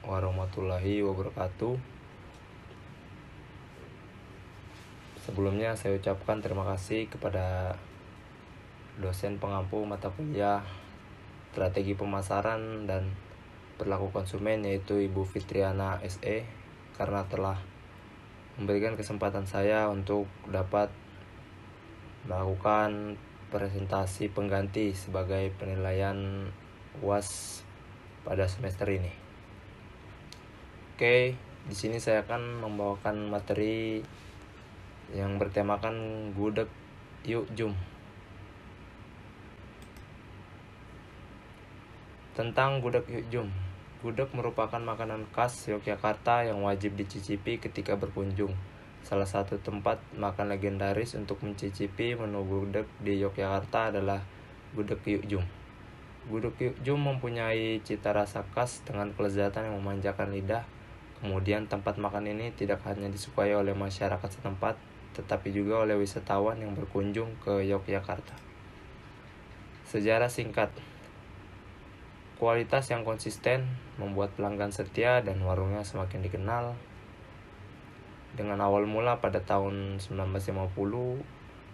warahmatullahi wabarakatuh. Sebelumnya saya ucapkan terima kasih kepada dosen pengampu mata kuliah Strategi Pemasaran dan Perilaku Konsumen, yaitu Ibu Fitriana SE, karena telah memberikan kesempatan saya untuk dapat melakukan presentasi pengganti sebagai penilaian UAS pada semester ini. Oke, di sini saya akan membawakan materi yang bertemakan gudeg yuk jum. Tentang gudeg yuk jum. Gudeg merupakan makanan khas Yogyakarta yang wajib dicicipi ketika berkunjung. Salah satu tempat makan legendaris untuk mencicipi menu gudeg di Yogyakarta adalah gudeg yuk jum. Gudeg yuk jum mempunyai cita rasa khas dengan kelezatan yang memanjakan lidah. Kemudian tempat makan ini tidak hanya disukai oleh masyarakat setempat, tetapi juga oleh wisatawan yang berkunjung ke Yogyakarta. Sejarah singkat. Kualitas yang konsisten membuat pelanggan setia dan warungnya semakin dikenal. Dengan awal mula pada tahun 1950,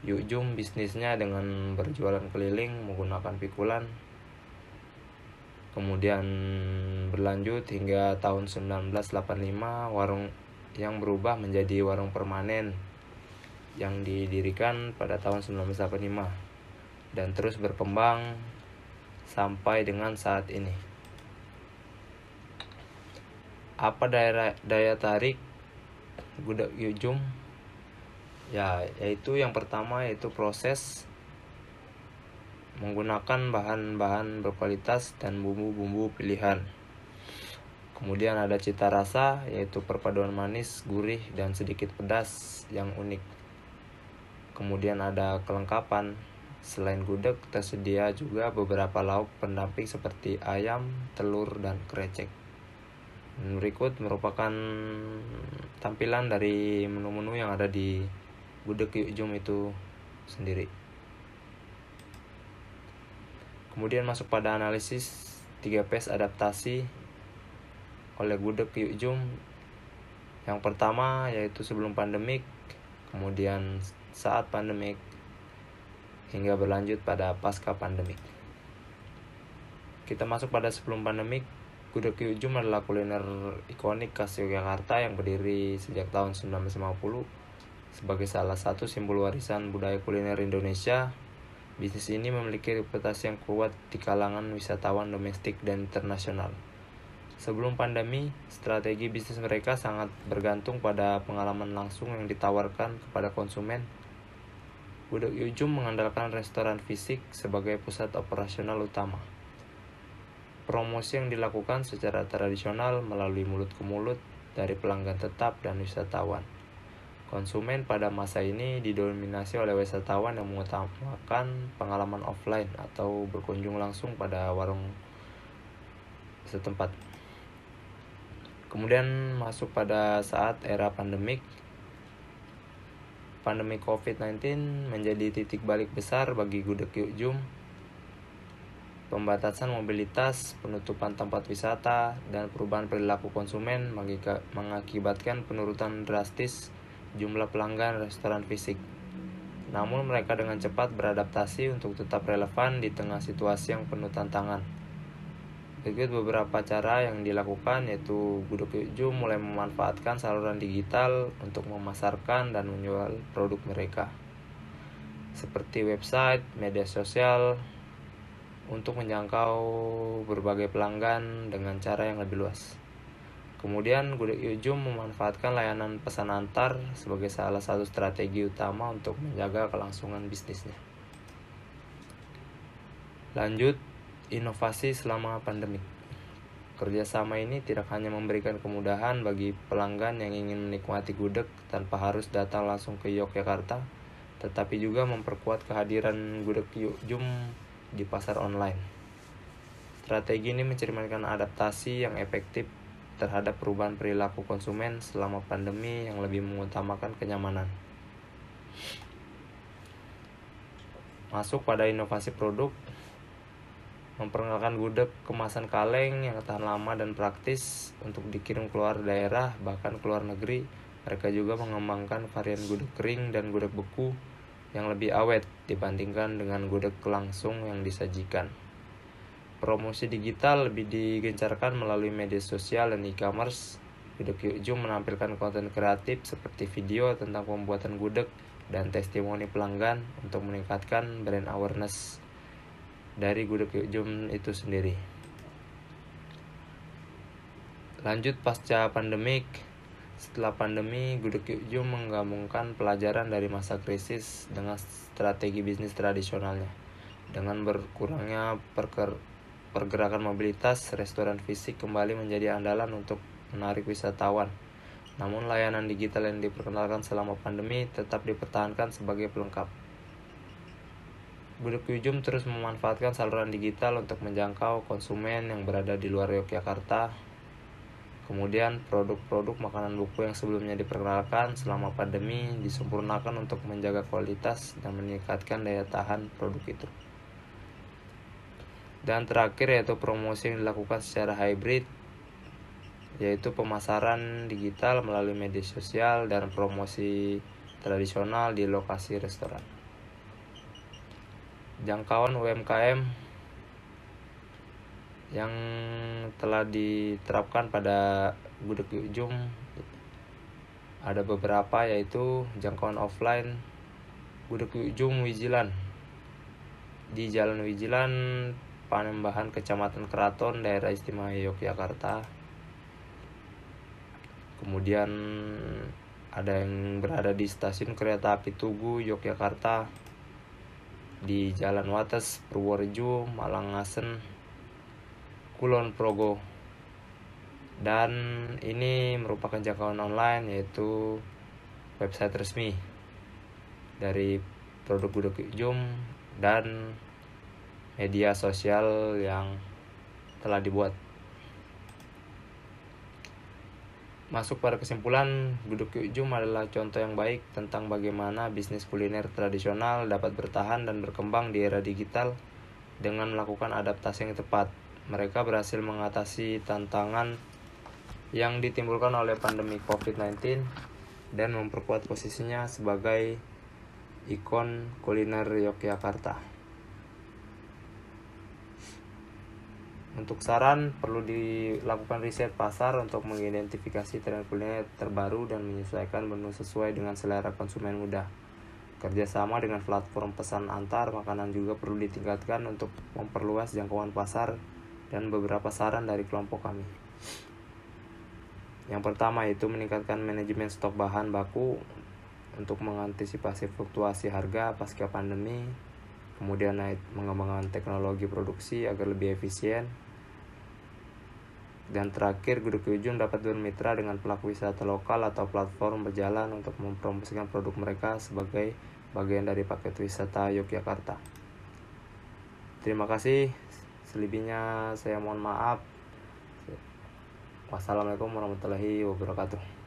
yuk jum bisnisnya dengan berjualan keliling menggunakan pikulan. Kemudian berlanjut hingga tahun 1985, warung yang berubah menjadi warung permanen yang didirikan pada tahun 1985 dan terus berkembang sampai dengan saat ini. Apa daya tarik gudeg yuk jum? Yaitu yang pertama yaitu proses menggunakan bahan-bahan berkualitas dan bumbu-bumbu pilihan. Kemudian ada cita rasa, yaitu perpaduan manis, gurih, dan sedikit pedas yang unik. Kemudian ada kelengkapan. Selain gudeg, tersedia juga beberapa lauk pendamping seperti ayam, telur, dan krecek. Berikut merupakan tampilan dari menu-menu yang ada di gudeg yuk jum itu sendiri. Kemudian masuk pada analisis 3Ps adaptasi oleh gudeg yuk jum. Yang pertama yaitu sebelum pandemik, kemudian saat pandemik, hingga berlanjut pada pasca pandemik. Kita masuk pada sebelum pandemik. Gudeg yuk jum adalah kuliner ikonik khas Yogyakarta yang berdiri sejak tahun 1950 sebagai salah satu simbol warisan budaya kuliner Indonesia. Bisnis ini memiliki reputasi yang kuat di kalangan wisatawan domestik dan internasional. Sebelum pandemi, strategi bisnis mereka sangat bergantung pada pengalaman langsung yang ditawarkan kepada konsumen. Gudeg yuk jum mengandalkan restoran fisik sebagai pusat operasional utama. Promosi yang dilakukan secara tradisional melalui mulut ke mulut dari pelanggan tetap dan wisatawan. Konsumen pada masa ini didominasi oleh wisatawan yang mengutamakan pengalaman offline atau berkunjung langsung pada warung setempat. Kemudian masuk pada saat era pandemik. Pandemi COVID-19 menjadi titik balik besar bagi gudeg yuk jum. Pembatasan mobilitas, penutupan tempat wisata, dan perubahan perilaku konsumen mengakibatkan penurunan drastis jumlah pelanggan restoran fisik. Namun mereka dengan cepat beradaptasi untuk tetap relevan di tengah situasi yang penuh tantangan. Berikut beberapa cara yang dilakukan, yaitu gudeg yuk jum mulai memanfaatkan saluran digital untuk memasarkan dan menjual produk mereka, seperti website, media sosial, untuk menjangkau berbagai pelanggan dengan cara yang lebih luas. Kemudian gudeg yuk jum memanfaatkan layanan pesan antar sebagai salah satu strategi utama untuk menjaga kelangsungan bisnisnya. Lanjut, inovasi selama pandemik. Kerjasama ini tidak hanya memberikan kemudahan bagi pelanggan yang ingin menikmati gudeg tanpa harus datang langsung ke Yogyakarta, tetapi juga memperkuat kehadiran gudeg yuk jum di pasar online. Strategi ini mencerminkan adaptasi yang efektif terhadap perubahan perilaku konsumen selama pandemi yang lebih mengutamakan kenyamanan. Masuk pada inovasi produk. memperkenalkan gudeg kemasan kaleng yang tahan lama dan praktis untuk dikirim keluar daerah, bahkan keluar negeri. Mereka juga mengembangkan varian gudeg kering dan gudeg beku yang lebih awet dibandingkan dengan gudeg langsung yang disajikan. Promosi digital lebih digencarkan melalui media sosial dan e-commerce. Gudeg Yuk Jum menampilkan konten kreatif seperti video tentang pembuatan gudeg dan testimoni pelanggan untuk meningkatkan brand awareness dari gudeg Yuk Jum itu sendiri. Lanjut pasca pandemik. Setelah pandemi, gudeg Yuk Jum menggabungkan pelajaran dari masa krisis dengan strategi bisnis tradisionalnya. Dengan berkurangnya pergerakan mobilitas, restoran fisik kembali menjadi andalan untuk menarik wisatawan. Namun layanan digital yang diperkenalkan selama pandemi tetap dipertahankan sebagai pelengkap. Gudeg Yuk Jum terus memanfaatkan saluran digital untuk menjangkau konsumen yang berada di luar Yogyakarta. Kemudian produk-produk makanan beku yang sebelumnya diperkenalkan selama pandemi disempurnakan untuk menjaga kualitas dan meningkatkan daya tahan produk itu. Dan terakhir yaitu promosi yang dilakukan secara hybrid, yaitu pemasaran digital melalui media sosial dan promosi tradisional di lokasi restoran. Jangkauan UMKM yang telah diterapkan pada gudeg Yuk Jum ada beberapa, yaitu jangkauan offline gudeg Yuk Jum Wijilan di Jalan Wijilan, Panembahan, Kecamatan Keraton, Daerah Istimewa Yogyakarta. Kemudian ada yang berada di stasiun kereta api Tugu Yogyakarta, di Jalan Wates, Purworejo, Malangasen, Kulon Progo. Dan ini merupakan jangkauan online, yaitu website resmi dari produk gudeg Yuk Jum dan media sosial yang telah dibuat. Masuk pada kesimpulan, gudeg Yuk Jum adalah contoh yang baik tentang bagaimana bisnis kuliner tradisional dapat bertahan dan berkembang di era digital dengan melakukan adaptasi yang tepat. Mereka berhasil mengatasi tantangan yang ditimbulkan oleh pandemi COVID-19 dan memperkuat posisinya sebagai ikon kuliner Yogyakarta. Untuk saran, perlu dilakukan riset pasar untuk mengidentifikasi tren kuliner terbaru dan menyesuaikan menu sesuai dengan selera konsumen muda. Kerjasama dengan platform pesan antar makanan juga perlu ditingkatkan untuk memperluas jangkauan pasar, dan beberapa saran dari kelompok kami. Yang pertama yaitu meningkatkan manajemen stok bahan baku untuk mengantisipasi fluktuasi harga pasca pandemi. Kemudian mengembangkan teknologi produksi agar lebih efisien. Dan terakhir, gudeg Yuk Jum dapat bermitra dengan pelaku wisata lokal atau platform berjalan untuk mempromosikan produk mereka sebagai bagian dari paket wisata Yogyakarta. Terima kasih. Selebihnya saya mohon maaf. Wassalamualaikum warahmatullahi wabarakatuh.